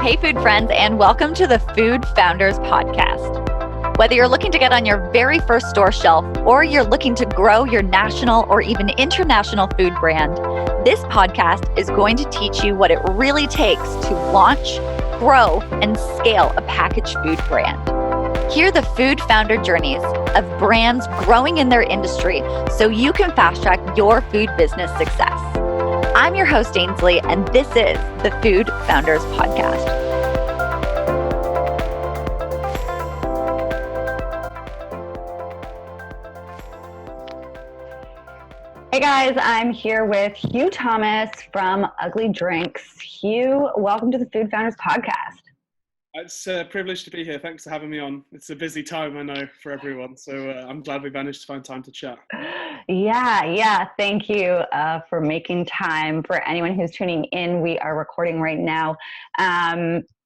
Hey, food friends, and welcome to the Food Founders Podcast. Whether you're looking to get on your very first store shelf or you're looking to grow your national or even international food brand, this podcast is going to teach you what it really takes to launch, grow, and scale a packaged food brand. Hear the food founder journeys of brands growing in their industry so you can fast track your food business success. I'm your host, Ainsley, and this is the Food Founders Podcast. Hey guys, I'm here with Hugh Thomas from Ugly Drinks. Hugh, welcome to the Food Founders Podcast. It's a privilege to be here. Thanks for having me on. It's a busy time, I know, for everyone. So I'm glad we managed to find time to chat. Yeah. Thank you for making time. For anyone who's tuning in, we are recording right now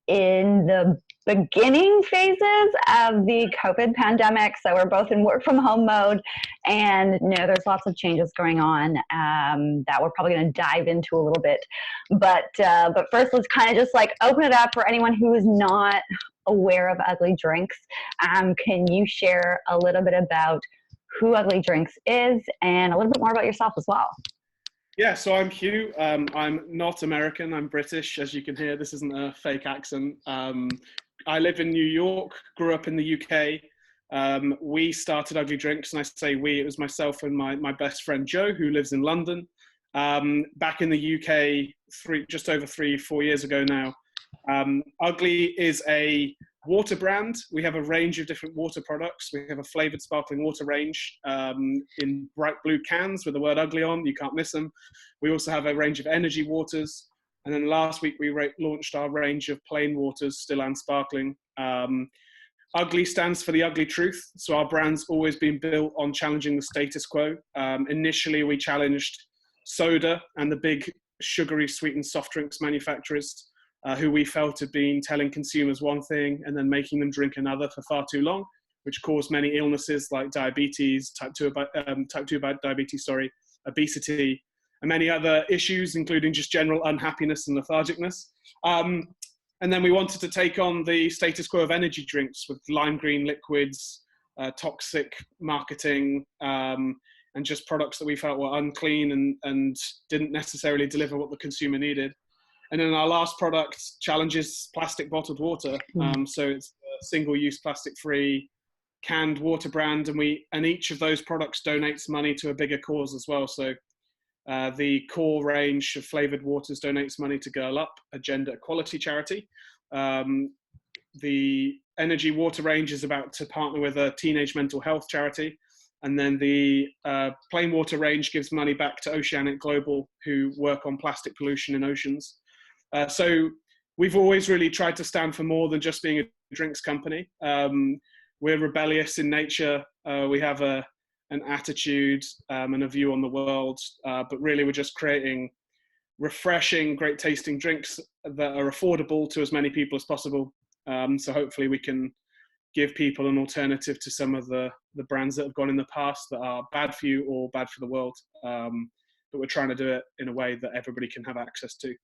in the beginning phases of the COVID pandemic. So we're both in work from home mode, and there's lots of changes going on that we're probably going to dive into a little bit. But first, let's kind of just open it up for anyone who is not aware of Ugly Drinks. Can you share a little bit about who Ugly Drinks is and a little bit more about yourself as well? Yeah, so I'm Hugh. I'm not American. I'm British, as you can hear. This isn't a fake accent. I live in New York, grew up in the UK. We started Ugly Drinks, and I say we, it was myself and my best friend Joe, who lives in London. Back in the UK, just over 3-4 years ago now. Ugly is a water brand. We have a range of different water products. We have a flavoured sparkling water range in bright blue cans with the word Ugly on. You can't miss them. We also have a range of energy waters. And then last week we launched our range of plain waters, still and sparkling. Ugly stands for the ugly truth. So our brand's always been built on challenging the status quo. Initially we challenged soda and the big sugary sweetened soft drinks manufacturers who we felt had been telling consumers one thing and then making them drink another for far too long, which caused many illnesses like diabetes, type 2 diabetes, obesity, and many other issues, including just general unhappiness and lethargicness. And then we wanted to take on the status quo of energy drinks with lime green liquids, toxic marketing, and just products that we felt were unclean and didn't necessarily deliver what the consumer needed. And then our last product challenges plastic bottled water. So it's a single-use plastic-free canned water brand, and each of those products donates money to a bigger cause as well. So the core range of flavoured waters donates money to Girl Up, a gender equality charity. The energy water range is about to partner with a teenage mental health charity. And then the plain water range gives money back to Oceanic Global, who work on plastic pollution in oceans. So we've always really tried to stand for more than just being a drinks company. We're rebellious in nature. We have an attitude and a view on the world, but really we're just creating refreshing, great tasting drinks that are affordable to as many people as possible. So hopefully we can give people an alternative to some of the brands that have gone in the past that are bad for you or bad for the world. But we're trying to do it in a way that everybody can have access to.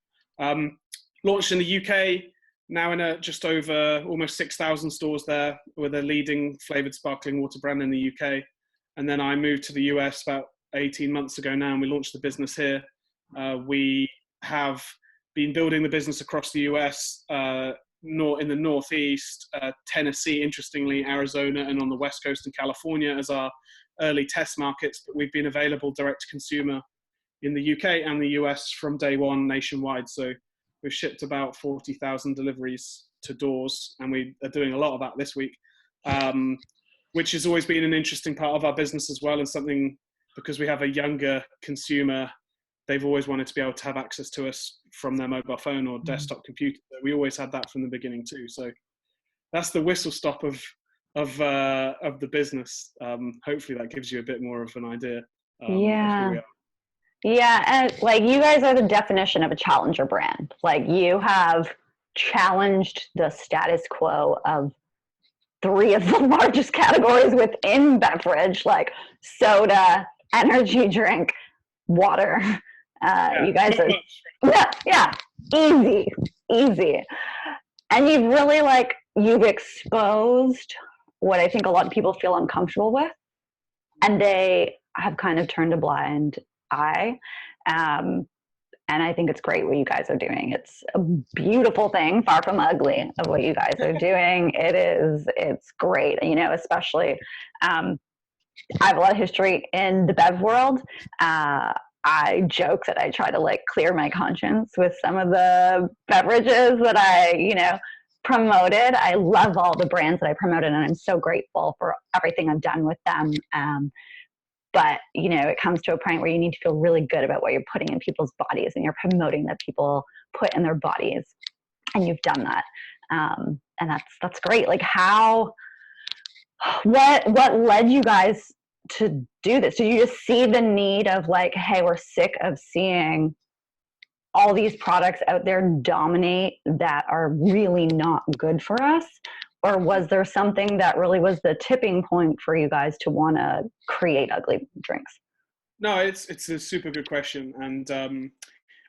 Launched in the UK, now in just over almost 6,000 stores there. We're the leading flavoured sparkling water brand in the UK. And then I moved to the US about 18 months ago now, and we launched the business here. We have been building the business across the US, in the Northeast, Tennessee, interestingly, Arizona, and on the West Coast in California as our early test markets. But we've been available direct to consumer in the UK and the US from day one nationwide. So we've shipped about 40,000 deliveries to doors, and we are doing a lot of that this week, which has always been an interesting part of our business as well, and something, because we have a younger consumer, they've always wanted to be able to have access to us from their mobile phone or desktop computer. We always had that from the beginning too. So that's the whistle stop of the business. Hopefully that gives you a bit more of an idea. Of who we are. Yeah, and you guys are the definition of a challenger brand. You have challenged the status quo of 3 of the largest categories within beverage, like soda, energy drink, water. You guys are, easy. And you've really like, you've exposed what I think a lot of people feel uncomfortable with, and they have kind of turned a blind eye. And I think it's great what you guys are doing. It's a beautiful thing, far from ugly, of what you guys are doing. It's great, you know, especially, I have a lot of history in the bev world. I joke that I try to like clear my conscience with some of the beverages that I, you know, promoted. I love all the brands that I promoted, and I'm so grateful for everything I've done with them. But, you know, it comes to a point where you need to feel really good about what you're putting in people's bodies, and you're promoting that people put in their bodies. And you've done that. And that's great. Like what led you guys to do this? Did you just see the need of like, hey, we're sick of seeing all these products out there dominate that are really not good for us? Or was there something that really was the tipping point for you guys to want to create ugly drinks? No, it's a super good question. And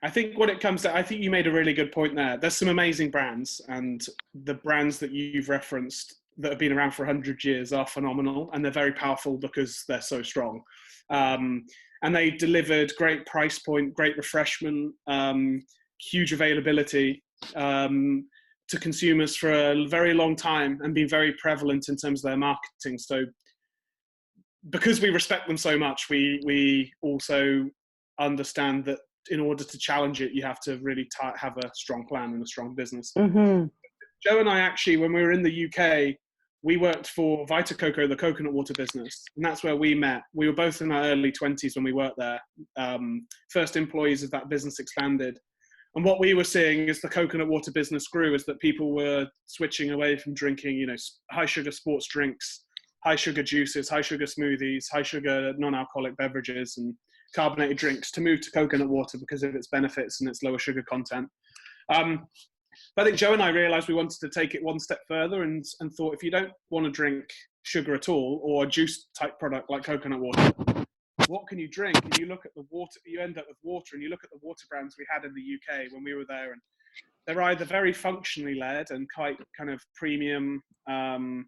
I think what it comes to, I think you made a really good point there. There's some amazing brands, and the brands that you've referenced that have been around for 100 years are phenomenal, and they're very powerful because they're so strong. And they delivered great price point, great refreshment, huge availability to consumers for a very long time, and been very prevalent in terms of their marketing. So because we respect them so much, we also understand that in order to challenge it, you have to really have a strong plan and a strong business. Mm-hmm. Joe and I actually, when we were in the UK, we worked for Vita Coco, the coconut water business, and that's where we met. We were both in our early 20s when we worked there. First employees of that business expanded. And what we were seeing as the coconut water business grew is that people were switching away from drinking, you know, high sugar sports drinks, high sugar juices, high sugar smoothies, high sugar non-alcoholic beverages, and carbonated drinks, to move to coconut water because of its benefits and its lower sugar content. But I think Joe and I realized we wanted to take it one step further, and thought, if you don't want to drink sugar at all, or a juice type product like coconut water, what can you drink? And you look at the water, you end up with water, and you look at the water brands we had in the UK when we were there, and they're either very functionally led and quite kind of premium, kind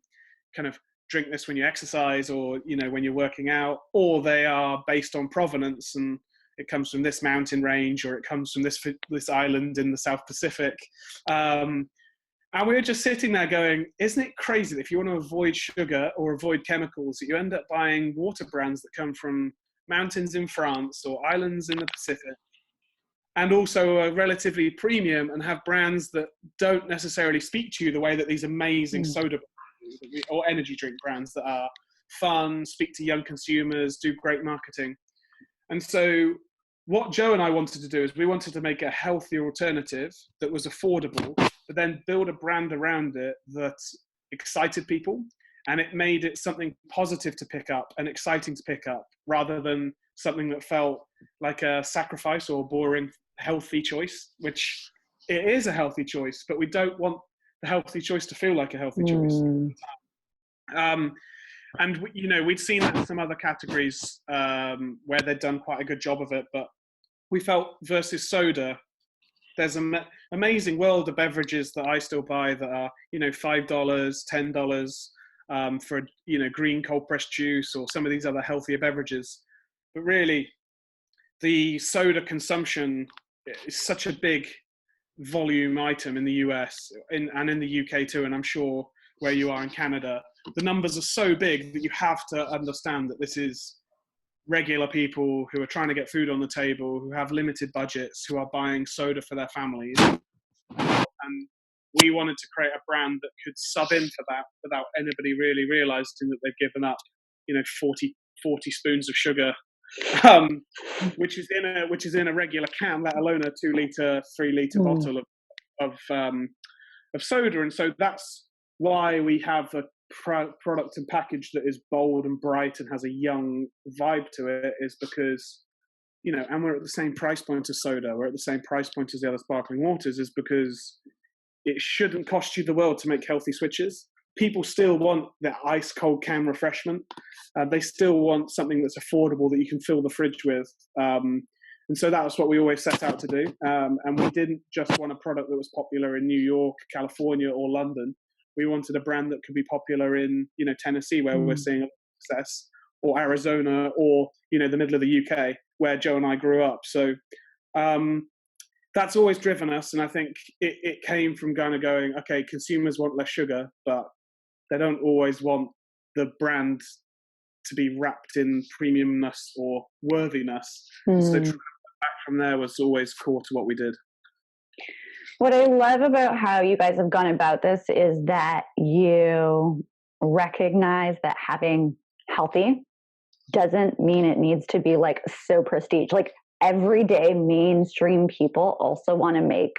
of drink this when you exercise, or, you know, when you're working out, or they are based on provenance, and it comes from this mountain range, or it comes from this island in the South Pacific. And we were just sitting there going, isn't it crazy that if you want to avoid sugar or avoid chemicals, that you end up buying water brands that come from mountains in France or islands in the Pacific, and also are relatively premium and have brands that don't necessarily speak to you the way that these amazing soda or energy drink brands that are fun, speak to young consumers, do great marketing. And so what Joe and I wanted to do is we wanted to make a healthy alternative that was affordable, but then build a brand around it that excited people, and it made it something positive to pick up and exciting to pick up, rather than something that felt like a sacrifice or a boring healthy choice, which it is a healthy choice, but we don't want the healthy choice to feel like a healthy choice. And you know, we'd seen that in some other categories where they'd done quite a good job of it, but we felt versus soda, there's an amazing world of beverages that I still buy that are, you know, $5, $10 for, you know, green cold pressed juice or some of these other healthier beverages. But really, the soda consumption is such a big volume item in the US and in the UK too, and I'm sure where you are in Canada, the numbers are so big that you have to understand that this is regular people who are trying to get food on the table, who have limited budgets, who are buying soda for their families. And we wanted to create a brand that could sub in for that without anybody really realizing that they've given up, you know, 40 spoons of sugar, which is in a regular can, let alone a 2 liter, 3 liter bottle of soda. And so that's why we have a product and package that is bold and bright and has a young vibe to it, is because, you know, and we're at the same price point as soda, we're at the same price point as the other sparkling waters, is because it shouldn't cost you the world to make healthy switches. People still want that ice cold can refreshment. They still want something that's affordable that you can fill the fridge with. And so that was what we always set out to do. And we didn't just want a product that was popular in New York, California, or London. We wanted a brand that could be popular in, Tennessee, where we're seeing success, or Arizona, or, the middle of the UK, where Joe and I grew up. So that's always driven us. And I think it came from kind of going, okay, consumers want less sugar, but they don't always want the brand to be wrapped in premiumness or worthiness. So back from there was always core to what we did. What I love about how you guys have gone about this is that you recognize that having healthy doesn't mean it needs to be like so prestige. Like everyday mainstream people also want to make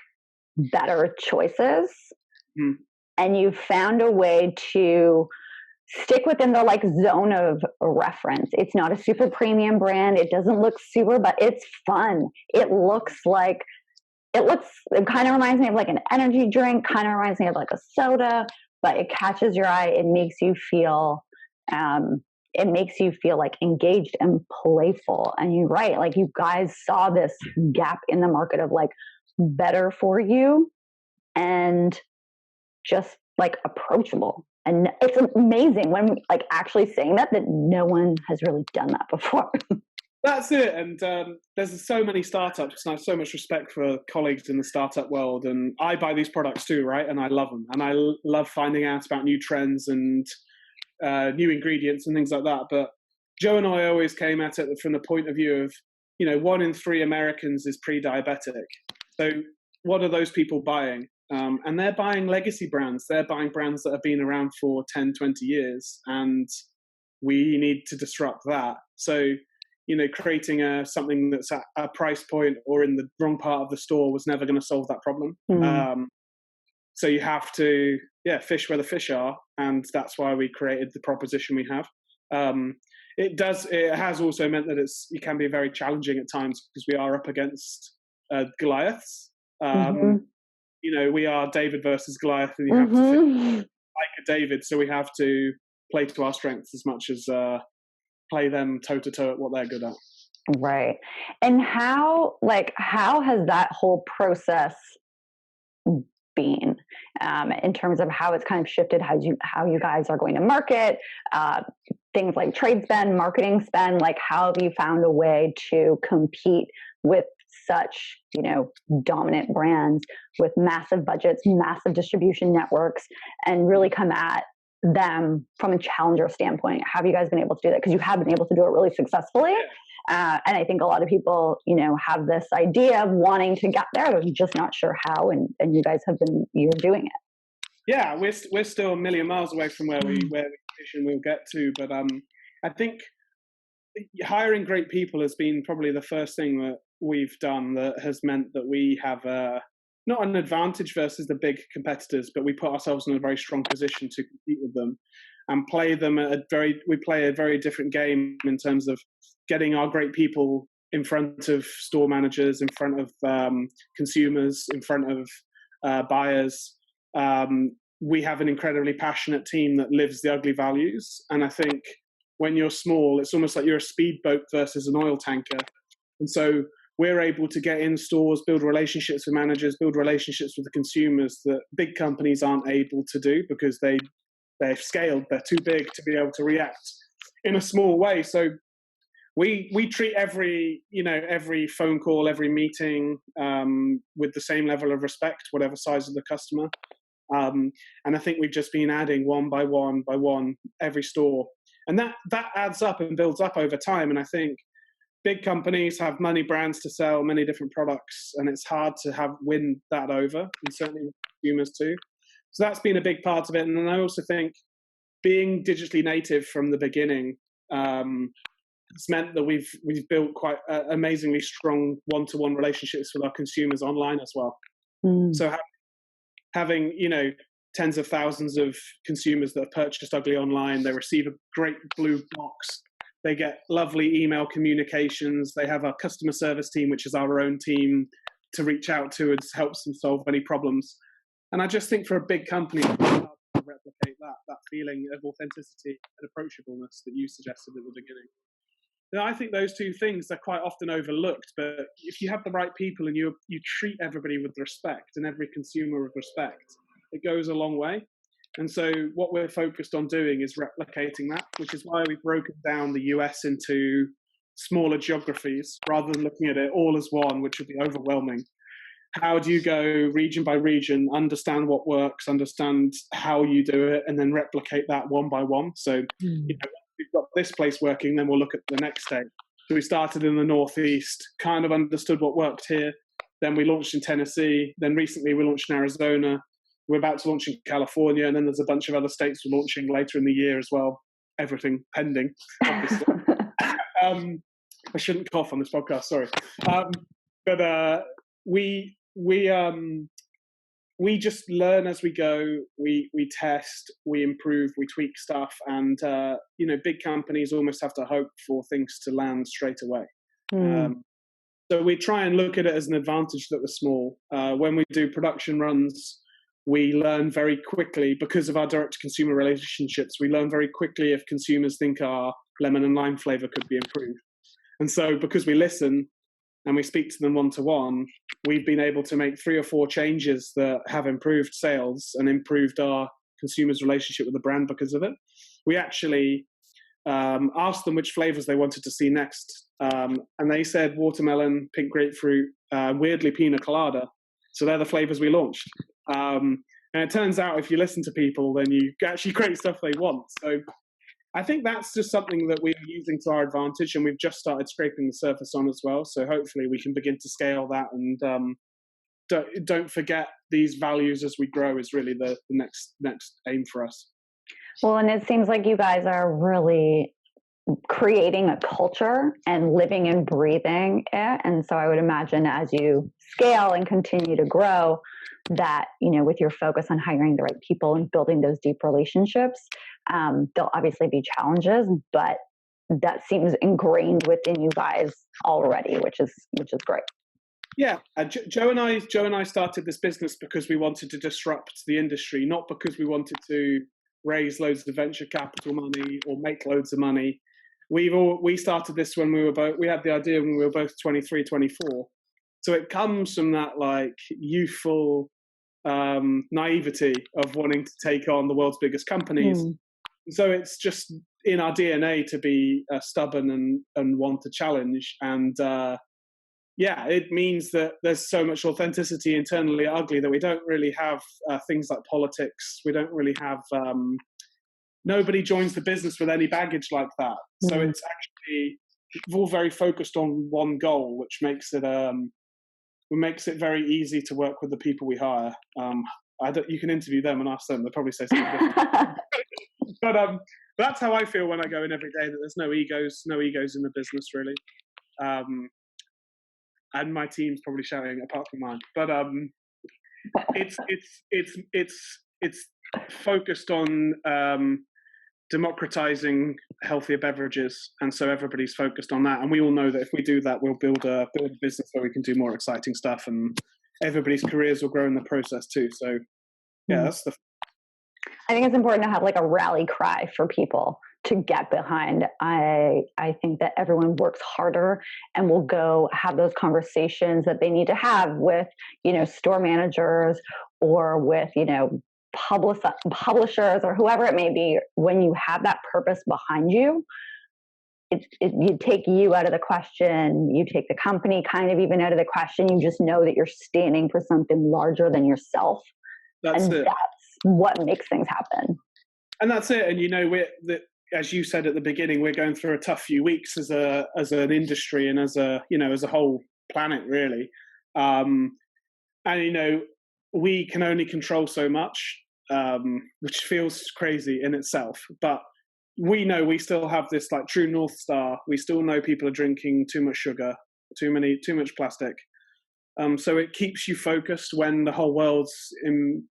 better choices. And you found a way to stick within the like zone of reference. It's not a super premium brand. It doesn't look super, but it's fun. It kind of reminds me of like an energy drink, kind of reminds me of like a soda, but it catches your eye. It makes you feel like engaged and playful. And you're right. Like you guys saw this gap in the market of like better for you and just like approachable. And it's amazing when like actually saying that no one has really done that before. That's it. And there's so many startups, and I have so much respect for colleagues in the startup world. And I buy these products too, right? And I love them. And I love finding out about new trends and new ingredients and things like that. But Joe and I always came at it from the point of view of, 1 in 3 Americans is pre-diabetic. So what are those people buying? And they're buying legacy brands. They're buying brands that have been around for 10, 20 years. And we need to disrupt that. So, creating something that's at a price point or in the wrong part of the store was never going to solve that problem. So you have to, fish where the fish are. And that's why we created the proposition we have. It has also meant that it can be very challenging at times because we are up against Goliaths. We are David versus Goliath, and you have to fish like a David. So we have to play to our strengths as much as play them toe to toe at what they're good at. Right. And how has that whole process been in terms of how it's kind of shifted how you guys are going to market, things like trade spend, marketing spend, like how have you found a way to compete with such, dominant brands with massive budgets, massive distribution networks, and really come at them from a challenger standpoint? How have you guys been able to do that? Because you have been able to do it really successfully. And I think a lot of people, have this idea of wanting to get there, but just not sure how. And you guys you're doing it. Yeah, we're still a million miles away from where we vision we'll get to. But I think hiring great people has been probably the first thing that we've done that has meant that we have not an advantage versus the big competitors, but we put ourselves in a very strong position to compete with them and play them we play a very different game in terms of getting our great people in front of store managers, in front of consumers, in front of buyers. We have an incredibly passionate team that lives the ugly values. And I think when you're small, it's almost like you're a speedboat versus an oil tanker. And so we're able to get in stores, build relationships with managers, build relationships with the consumers that big companies aren't able to do because they've scaled, they're too big to be able to react in a small way. So we treat every phone call, every meeting with the same level of respect, whatever size of the customer. And I think we've just been adding one by one every store. And that adds up and builds up over time. And I think big companies have many brands to sell, many different products, and it's hard to win that over, and certainly with consumers too. So that's been a big part of it. And then I also think being digitally native from the beginning it's meant that we've built quite amazingly strong one-to-one relationships with our consumers online as well. So having tens of thousands of consumers that have purchased Ugly online, they receive a great blue box. They get lovely email communications. They have a customer service team, which is our own team, to reach out to and helps them solve any problems. And I just think for a big company, it's hard to replicate that feeling of authenticity and approachableness that you suggested at the beginning. No, I think those two things are quite often overlooked. But if you have the right people and you treat everybody with respect and every consumer with respect, it goes a long way. And so what we're focused on doing is replicating that, which is why we've broken down the US into smaller geographies rather than looking at it all as one, which would be overwhelming. How do you go region by region, understand what works, understand how you do it, and then replicate that one by one? So, we've got this place working, then we'll look at the next state. So we started in the Northeast, kind of understood what worked here. Then we launched in Tennessee. Then recently we launched in Arizona. We're about to launch in California. And then there's a bunch of other states we're launching later in the year as well. Everything pending, obviously. I shouldn't cough on this podcast, sorry. But we just learn as we go. We test, we improve, we tweak stuff, and big companies almost have to hope for things to land straight away. So we try and look at it as an advantage that we're small. When we do production runs, we learn very quickly because of our direct-to-consumer relationships. We learn very quickly if consumers think our lemon and lime flavor could be improved, and so because we listen and we speak to them one-to-one, we've been able to make 3 or 4 changes that have improved sales and improved our consumers' relationship with the brand because of it. We actually asked them which flavors they wanted to see next, and they said watermelon, pink grapefruit, weirdly pina colada. So they're the flavors we launched. And it turns out if you listen to people, then you actually create stuff they want. So I think that's just something that we're using to our advantage, and we've just started scraping the surface on as well. So hopefully we can begin to scale that, and don't forget these values as we grow is really the next aim for us. Well, and it seems like you guys are really creating a culture and living and breathing it. And so I would imagine as you scale and continue to grow that, with your focus on hiring the right people and building those deep relationships, there'll obviously be challenges, but that seems ingrained within you guys already, which is great. Yeah, Joe and I started this business because we wanted to disrupt the industry, not because we wanted to raise loads of venture capital money or make loads of money. We started this when we had the idea when we were both 23, 24. So it comes from that like youthful naivety of wanting to take on the world's biggest companies. So it's just in our DNA to be stubborn and want to challenge. And it means that there's so much authenticity internally at Ugly that we don't really have things like politics. We don't really have nobody joins the business with any baggage like that. So it's actually all very focused on one goal, which makes it very easy to work with the people we hire. You can interview them and ask them; they'll probably say something different. But that's how I feel when I go in every day. That there's no egos in the business really. And my team's probably shouting apart from mine. But it's focused on democratizing healthier beverages, and so everybody's focused on that. And we all know that if we do that, we'll build a business where we can do more exciting stuff, and everybody's careers will grow in the process too. So that's I think it's important to have like a rally cry for people to get behind. I think that everyone works harder and will go have those conversations that they need to have with, store managers or with, publishers or whoever it may be. When you have that purpose behind you, you take you out of the question, you take the company kind of even out of the question. You just know that you're standing for something larger than yourself. That's what makes things happen. And that's it. And as you said at the beginning, we're going through a tough few weeks as an industry and as a whole planet really. We can only control so much, which feels crazy in itself. But we know we still have this like true North Star. We still know people are drinking too much sugar, too much plastic. So it keeps you focused when the whole world's in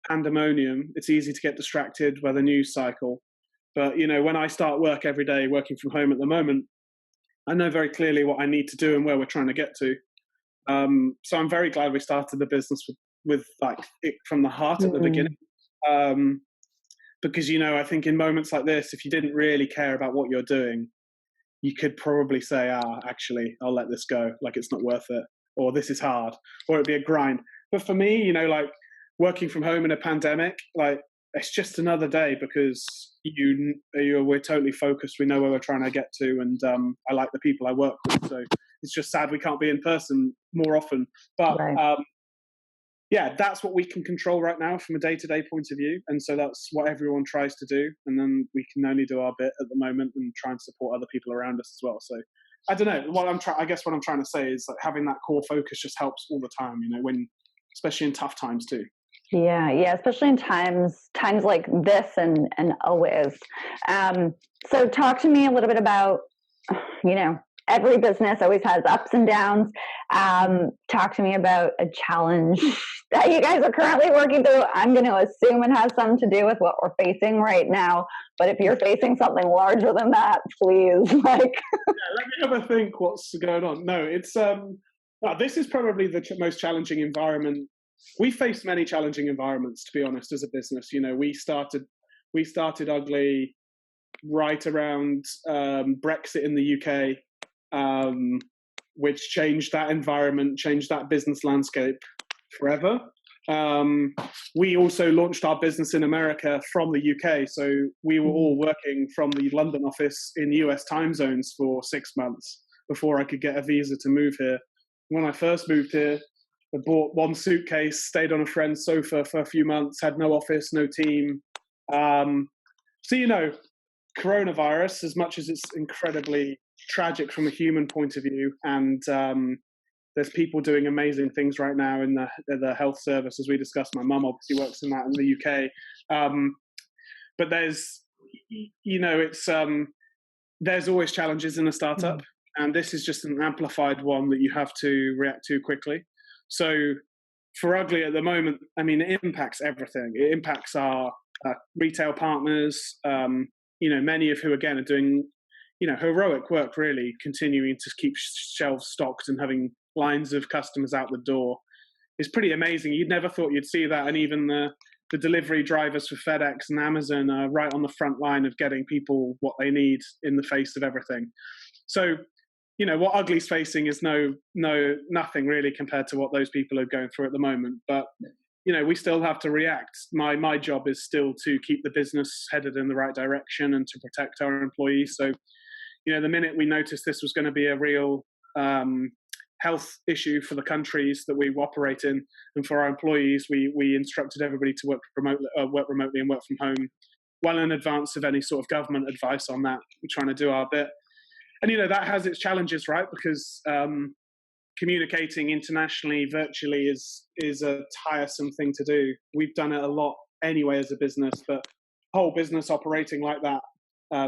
pandemonium. It's easy to get distracted by the news cycle. But, when I start work every day, working from home at the moment, I know very clearly what I need to do and where we're trying to get to. So I'm very glad we started the business with like it from the heart at the beginning. Because, I think in moments like this, if you didn't really care about what you're doing, you could probably say, actually, I'll let this go. Like, it's not worth it, or this is hard, or it'd be a grind. But for me, you know, like working from home in a pandemic, like it's just another day because we're totally focused. We know where we're trying to get to, and I like the people I work with. So it's just sad we can't be in person more often. But Right. yeah, that's what we can control right now from a day-to-day point of view, and so that's what everyone tries to do. And then we can only do our bit at the moment and try and support other people around us as well. So I don't know. I guess what I'm trying to say is like having that core focus just helps all the time. You know, especially in tough times too. Yeah, especially in times like this and always. So talk to me a little bit about, you know, every business always has ups and downs. Talk to me about a challenge that you guys are currently working through. I'm going to assume it has something to do with what we're facing right now. But if you're facing something larger than that, please, like. Yeah, let me have a think. What's going on? No, it's this is probably the most challenging environment. We faced many challenging environments, to be honest, as a business. You know, we started Ugly right around Brexit in the UK, which changed that environment, changed that business landscape forever. We also launched our business in America from the UK, so we were all working from the London office in US time zones for 6 months before I could get a visa to move here. When I first moved here, I bought one suitcase, stayed on a friend's sofa for a few months, had no office, no team. So, you know, coronavirus, as much as it's incredibly tragic from a human point of view, and there's people doing amazing things right now in the health service, as we discussed. My mum obviously works in that in the UK. But there's, you know, there's always challenges in a startup, and this is just an amplified one that you have to react to quickly. So for Ugly at the moment, I mean, it impacts everything. It impacts our retail partners, you know, many of who, again, are doing, you know, heroic work, really, continuing to keep shelves stocked and having lines of customers out the door. It's pretty amazing. You'd never thought you'd see that. And even the delivery drivers for FedEx and Amazon are right on the front line of getting people what they need in the face of everything. So, you know, what Ugly's facing is nothing really compared to what those people are going through at the moment. But, you know, we still have to react. My job is still to keep the business headed in the right direction and to protect our employees. So, you know, the minute we noticed this was going to be a real health issue for the countries that we operate in and for our employees, we instructed everybody to work remotely and work from home well in advance of any sort of government advice on that. We're trying to do our bit. And, you know, that has its challenges, right? Because communicating internationally virtually is a tiresome thing to do. We've done it a lot anyway as a business, but whole business operating like that.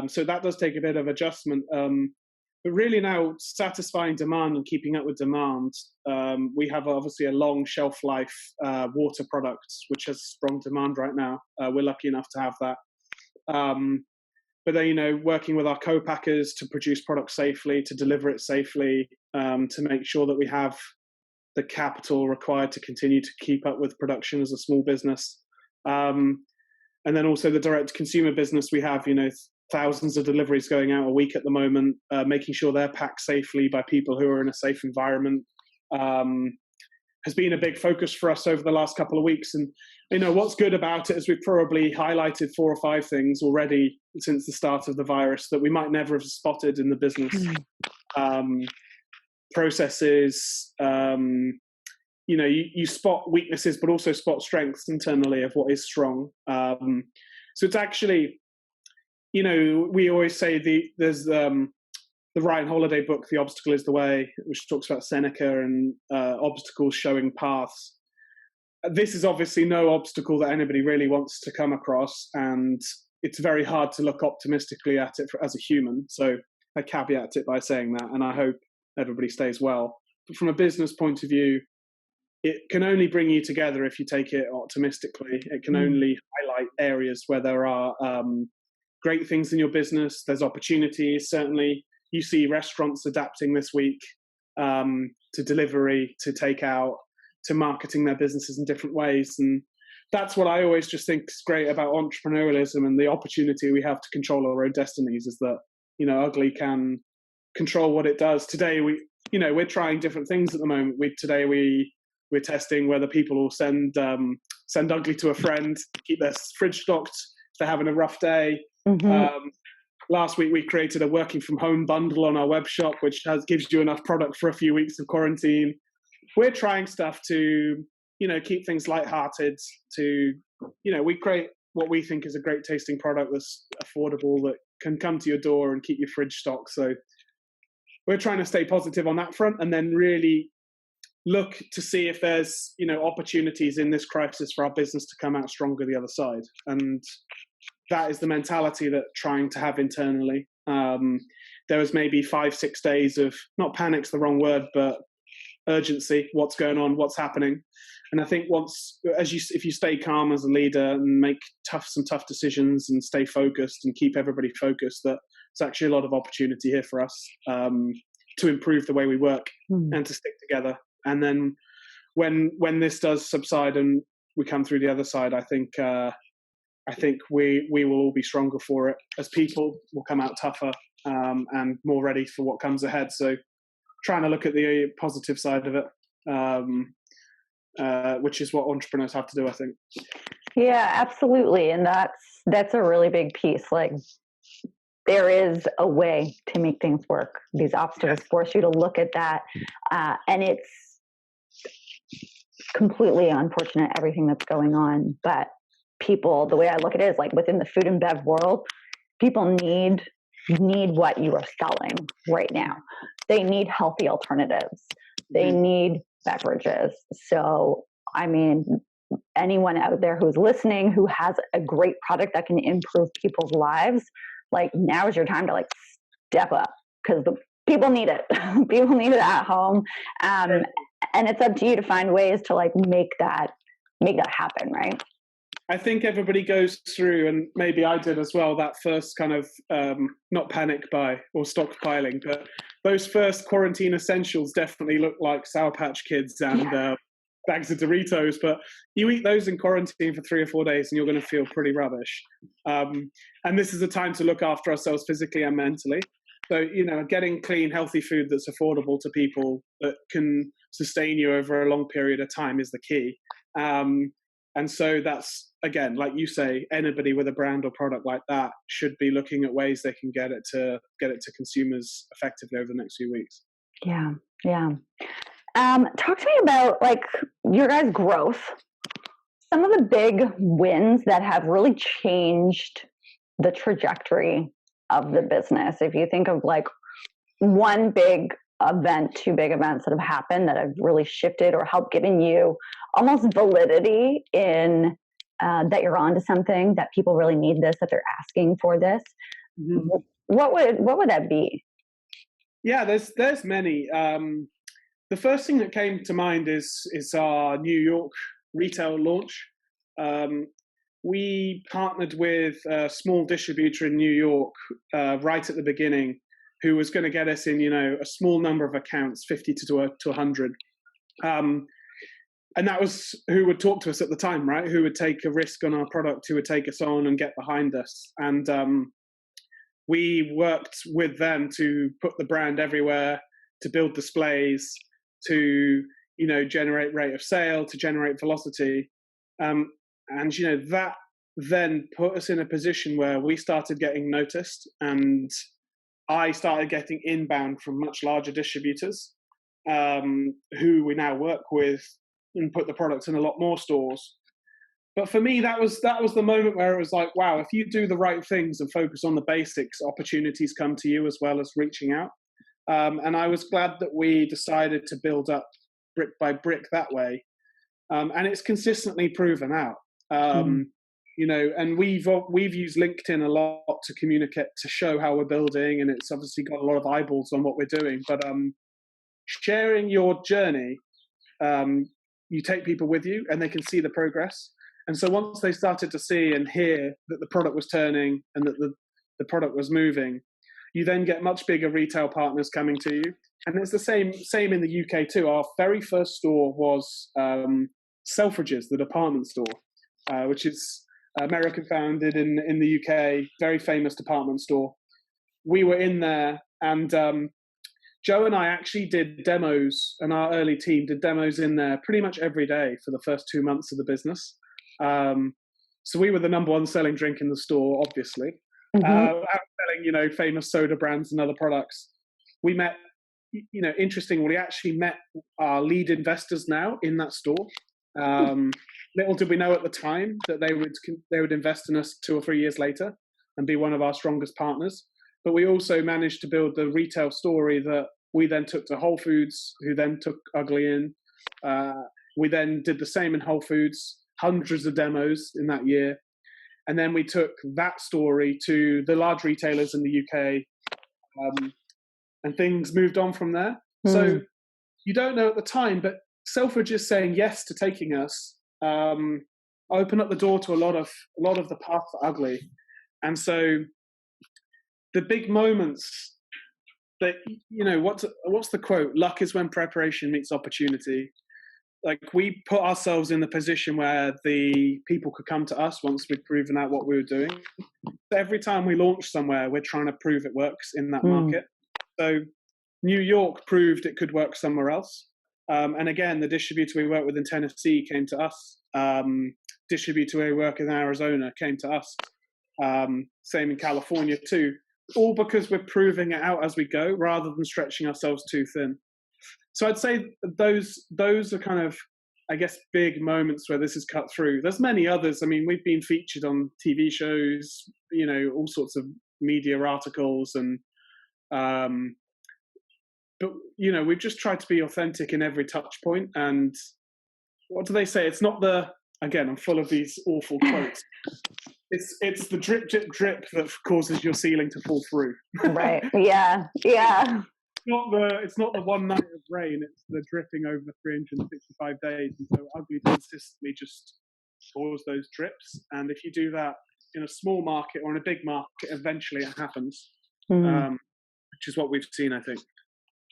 So that does take a bit of adjustment. But really now satisfying demand and keeping up with demand, we have obviously a long shelf life water product, which has strong demand right now. We're lucky enough to have that. But then, you know, working with our co-packers to produce products safely, to deliver it safely, to make sure that we have the capital required to continue to keep up with production as a small business. And then also the direct consumer business, we have, you know, thousands of deliveries going out a week at the moment, making sure they're packed safely by people who are in a safe environment, has been a big focus for us over the last couple of weeks. And, you know, what's good about it is we've probably highlighted 4 or 5 things already since the start of the virus that we might never have spotted in the business. Processes, you know, you spot weaknesses, but also spot strengths internally of what is strong. So it's actually, you know, we always say there's the Ryan Holiday book, The Obstacle is the Way, which talks about Seneca and obstacles showing paths. This is obviously no obstacle that anybody really wants to come across, and it's very hard to look optimistically at it as a human. So I caveat it by saying that, and I hope everybody stays well. But from a business point of view, it can only bring you together if you take it optimistically. It can only highlight areas where there are great things in your business. There's opportunities, certainly. You see restaurants adapting this week to delivery, to takeout, to marketing their businesses in different ways. And that's what I always just think is great about entrepreneurialism and the opportunity we have to control our own destinies, is that, you know, Ugly can control what it does. Today, we're trying different things at the moment. We're testing whether people will send ugly to a friend, keep their fridge stocked if they're having a rough day. Mm-hmm. Last week, we created a working from home bundle on our web shop, which gives you enough product for a few weeks of quarantine. We're trying stuff to, keep things lighthearted. We create what we think is a great tasting product that's affordable, that can come to your door and keep your fridge stocked. So we're trying to stay positive on that front, and then really look to see if there's, opportunities in this crisis for our business to come out stronger the other side. And that is the mentality that trying to have internally. There was maybe 5-6 days of, not panic's the wrong word, but urgency. What's going on? What's happening? And I think if you stay calm as a leader and make some tough decisions and stay focused and keep everybody focused, that it's actually a lot of opportunity here for us to improve the way we work and to stick together. And then when this does subside and we come through the other side, I think we will all be stronger for it. As people, we'll come out tougher and more ready for what comes ahead. So trying to look at the positive side of it, which is what entrepreneurs have to do, I think. Yeah, absolutely. And that's a really big piece. Like, there is a way to make things work. These obstacles force you to look at that. And it's completely unfortunate, everything that's going on. But people, the way I look at it is like, within the food and bev world, people need what you are selling right now. They need healthy alternatives. They need beverages. So, I mean, anyone out there who's listening, who has a great product that can improve people's lives, like, now is your time to like step up, because the people need it. People need it at home. And it's up to you to find ways to like make that happen, right? I think everybody goes through, and maybe I did as well, that first kind of not panic buy or stockpiling, but those first quarantine essentials definitely look like Sour Patch Kids and bags of Doritos, but you eat those in quarantine for 3 or 4 days and you're going to feel pretty rubbish. And this is a time to look after ourselves physically and mentally. So, getting clean, healthy food that's affordable to people that can sustain you over a long period of time is the key. And so that's, again, like you say, anybody with a brand or product like that should be looking at ways they can get it to consumers effectively over the next few weeks. Yeah. Talk to me about like your guys' growth. Some of the big wins that have really changed the trajectory of the business. If you think of like one big event, 2 big events that have happened that have really shifted or helped giving you almost validity in that you're onto something, that people really need this, that they're asking for this. Mm-hmm. What would that be? Yeah, there's many. The first thing that came to mind is our New York retail launch. We partnered with a small distributor in New York right at the beginning, who was going to get us in, a small number of accounts, 50 to 100. And that was who would talk to us at the time, right? Who would take a risk on our product, who would take us on and get behind us. And we worked with them to put the brand everywhere, to build displays, to, generate rate of sale, to generate velocity. And, that then put us in a position where we started getting noticed, and I started getting inbound from much larger distributors who we now work with and put the products in a lot more stores. But for me, that was the moment where it was like, wow, if you do the right things and focus on the basics, opportunities come to you as well as reaching out. And I was glad that we decided to build up brick by brick that way. And it's consistently proven out. And we've used LinkedIn a lot to communicate, to show how we're building, and it's obviously got a lot of eyeballs on what we're doing. But sharing your journey, you take people with you, and they can see the progress. And so once they started to see and hear that the product was turning and that the product was moving, you then get much bigger retail partners coming to you. And it's the same in the UK too. Our very first store was Selfridges, the department store, which is American founded in the UK, very famous department store. We were in there, and Joe and I actually did demos, and our early team did demos in there pretty much every day for the first 2 months of the business. So we were the number one selling drink in the store, obviously. Outselling, famous soda brands and other products. We met, interestingly, we actually met our lead investors now in that store. Little did we know at the time that they would invest in us 2 or 3 years later and be one of our strongest partners. But we also managed to build the retail story that we then took to Whole Foods, who then took Ugly in. We then did the same in Whole Foods, hundreds of demos in that year. And then we took that story to the large retailers in the UK, and things moved on from there. So you don't know at the time, but Selfridges saying yes to taking us opened up the door to a lot of the path for Ugly. And so the big moments that, what's the quote? Luck is when preparation meets opportunity. Like, we put ourselves in the position where the people could come to us once we'd proven out what we were doing. So every time we launch somewhere, we're trying to prove it works in that market. So New York proved it could work somewhere else. And again, the distributor we worked with in Tennessee came to us. Distributor we work in Arizona came to us. Same in California too. All because we're proving it out as we go rather than stretching ourselves too thin. So I'd say those are kind of, I guess, big moments where this is cut through. There's many others. I mean, we've been featured on TV shows, all sorts of media articles, and but we've just tried to be authentic in every touch point. And what do they say? It's not again, I'm full of these awful quotes. It's the drip, drip, drip that causes your ceiling to fall through. Right. Yeah. Yeah. It's not the one night of rain. It's the dripping over 365 days. And so Ugly consistently just pours those drips. And if you do that in a small market or in a big market, eventually it happens, which is what we've seen, I think.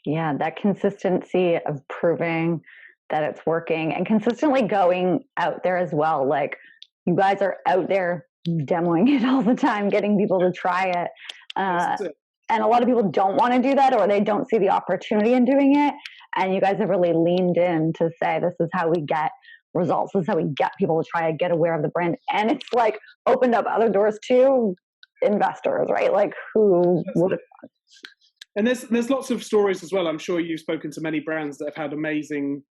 Yeah, that consistency of proving that it's working and consistently going out there as well. Like, you guys are out there demoing it all the time, getting people to try it. And a lot of people don't want to do that, or they don't see the opportunity in doing it. And you guys have really leaned in to say, this is how we get results. This is how we get people to try to get aware of the brand. And it's like opened up other doors to investors, right? Like, who would. And there's lots of stories as well. I'm sure you've spoken to many brands that have had amazing,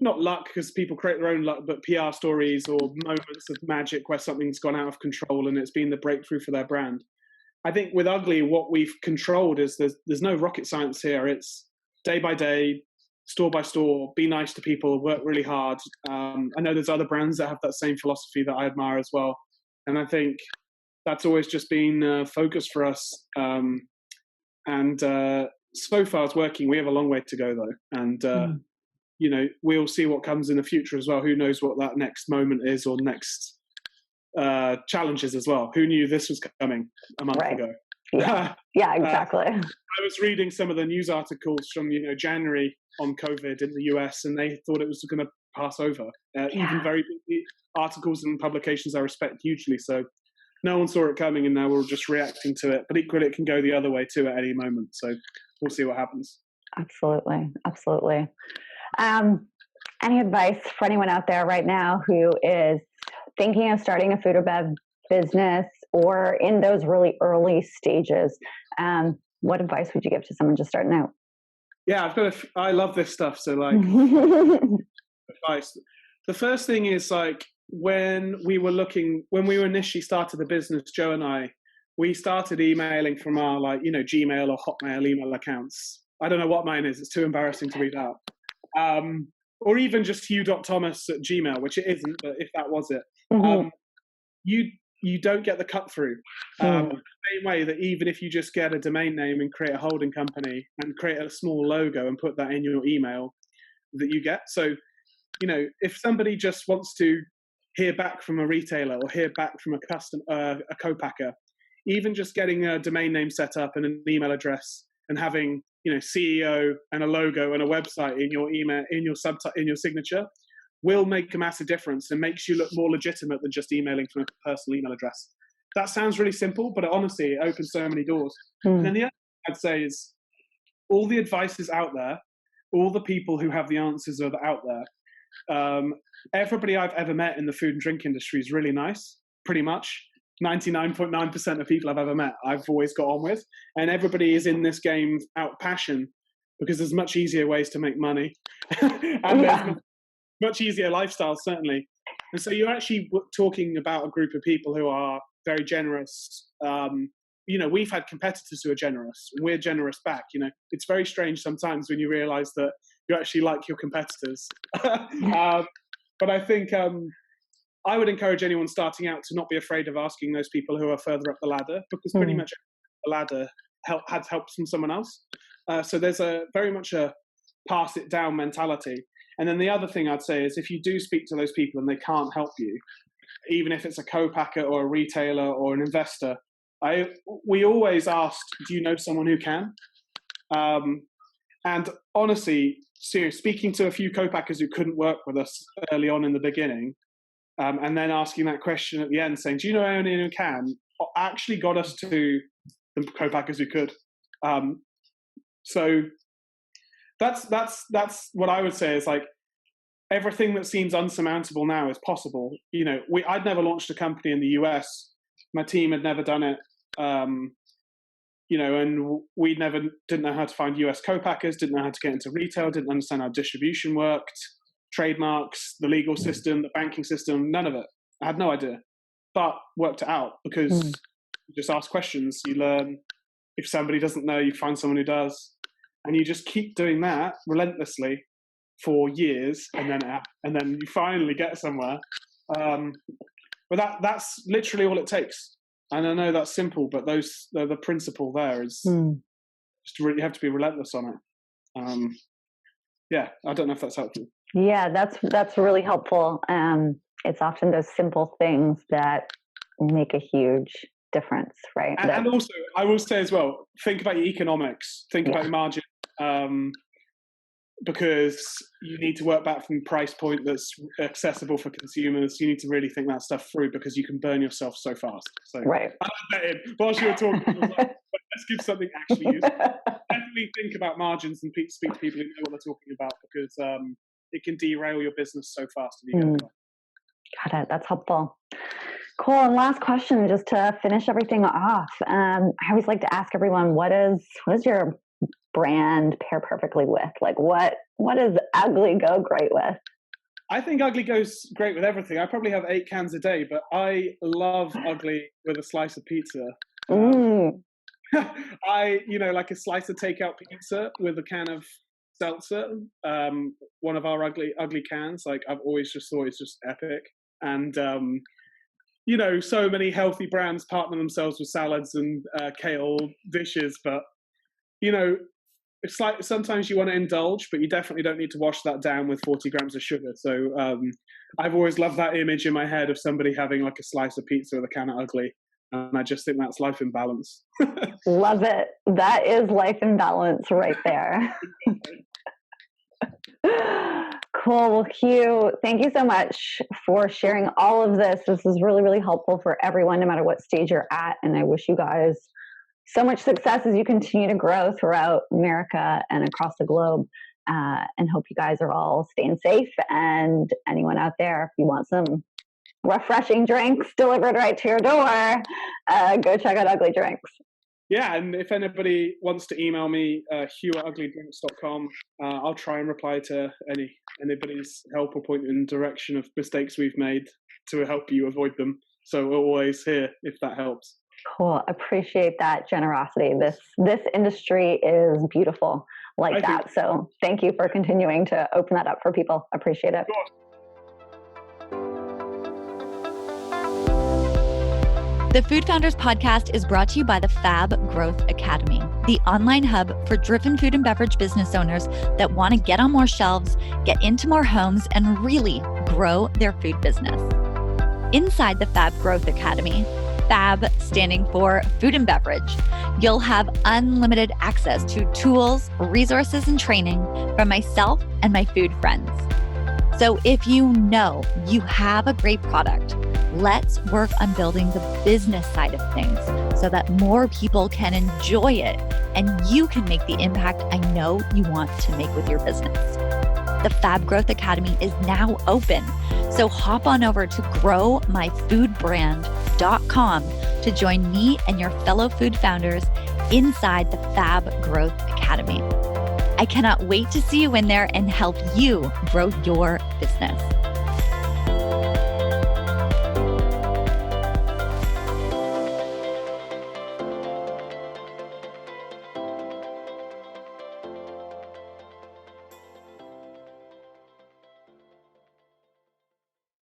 not luck because people create their own luck, but PR stories or moments of magic where something's gone out of control and it's been the breakthrough for their brand. I think with Ugly, what we've controlled is there's no rocket science here. It's day by day, store by store, be nice to people, work really hard. I know there's other brands that have that same philosophy that I admire as well. And I think that's always just been focus for us. And so far it's working. We have a long way to go though. And, we'll see what comes in the future as well. Who knows what that next moment is or next challenges as well. Who knew this was coming a month ago? Yeah, yeah, exactly. I was reading some of the news articles from January on COVID in the US, and they thought it was going to pass over. Even very big articles and publications I respect hugely. So no one saw it coming, and now we're just reacting to it. But equally, it can go the other way too at any moment. So we'll see what happens. Absolutely, absolutely. Any advice for anyone out there right now who is thinking of starting a food or bev business or in those really early stages? What advice would you give to someone just starting out? Yeah, I love this stuff. So advice. The first thing is when we initially started the business, Joe and I, we started emailing from our Gmail or Hotmail email accounts. I don't know what mine is. It's too embarrassing to read out. Or even just hugh.thomas@gmail, which it isn't, but if that was it, you don't get the cut through. The same way that even if you just get a domain name and create a holding company and create a small logo and put that in your email, that you get. So, if somebody just wants to hear back from a retailer or hear back from a co-packer, even just getting a domain name set up and an email address and having CEO and a logo and a website in your email, in your signature, will make a massive difference and makes you look more legitimate than just emailing from a personal email address. That sounds really simple, but honestly, it opens so many doors. And then the other thing I'd say is all the advice is out there. All the people who have the answers are out there. Everybody I've ever met in the food and drink industry is really nice, pretty much. 99.9% of people I've ever met, I've always got on with. And everybody is in this game out of passion because there's much easier ways to make money. And there's much easier lifestyles, certainly. And so you're actually talking about a group of people who are very generous. We've had competitors who are generous. We're generous back. It's very strange sometimes when you realize that you actually like your competitors. But I think I would encourage anyone starting out to not be afraid of asking those people who are further up the ladder, because pretty much the ladder has help from someone else. So there's very much a pass it down mentality. And then the other thing I'd say is if you do speak to those people and they can't help you, even if it's a co-packer or a retailer or an investor, we always ask, do you know someone who can? And honestly, speaking to a few co-packers who couldn't work with us early on in the beginning, and then asking that question at the end, saying, do you know anyone who can, actually got us to the co-packers who could. So that's what I would say is like, everything that seems unsurmountable now is possible. I'd never launched a company in the US. My team had never done it. And we didn't know how to find US co-packers, didn't know how to get into retail, didn't understand how distribution worked, trademarks, the legal system, the banking system, none of it. I had no idea, but worked it out because you just ask questions, you learn. If somebody doesn't know, you find someone who does, and you just keep doing that relentlessly for years, and then you finally get somewhere. But that's literally all it takes. And I know that's simple, but the principle there is just really, you have to be relentless on it. I don't know if that's helpful. Yeah, that's really helpful. It's often those simple things that make a huge difference, right? And also, I will say as well, think about your economics, think about your margin, because you need to work back from a price point that's accessible for consumers. You need to really think that stuff through because you can burn yourself so fast. So right. I like that in. Whilst you were talking, I was like, let's give something actually useful. Definitely think about margins and speak to people who know what they're talking about, because it can derail your business so fast if you get it right. Got it. That's helpful. Cool. And last question, just to finish everything off. I always like to ask everyone, what is your brand pair perfectly with? Like what does Ugly go great with? I think Ugly goes great with everything. I probably have 8 cans a day, but I love Ugly with a slice of pizza. Like a slice of takeout pizza with a can of seltzer. One of our ugly cans. Like I've always just thought it's just epic. And so many healthy brands partner themselves with salads and kale dishes, but it's like sometimes you want to indulge, but you definitely don't need to wash that down with 40 grams of sugar. So I've always loved that image in my head of somebody having like a slice of pizza with a can of Ugly. And I just think that's life in balance. Love it. That is life in balance right there. Cool. Well, Hugh, thank you so much for sharing all of this. This is really, really helpful for everyone, no matter what stage you're at. And I wish you guys so much success as you continue to grow throughout America and across the globe. And hope you guys are all staying safe. And anyone out there, if you want some refreshing drinks delivered right to your door, go check out Ugly Drinks. Yeah, and if anybody wants to email me, hugh@uglydrinks.com, I'll try and reply to anybody's help or point in direction of mistakes we've made to help you avoid them. So we're always here if that helps. Cool. Appreciate that generosity. This industry is beautiful like that. So thank you for continuing to open that up for people. Appreciate it. The Food Founders Podcast is brought to you by the Fab Growth Academy, the online hub for driven food and beverage business owners that want to get on more shelves, get into more homes, and really grow their food business. Inside the Fab Growth Academy, Fab standing for food and beverage, you'll have unlimited access to tools, resources, and training from myself and my food friends. So if you know you have a great product, Let's work on building the business side of things so that more people can enjoy it and you can make the impact I know you want to make with your business. The Fab Growth Academy is now open. So hop on over to growmyfoodbrand.com to join me and your fellow food founders inside the Fab Growth Academy. I cannot wait to see you in there and help you grow your business.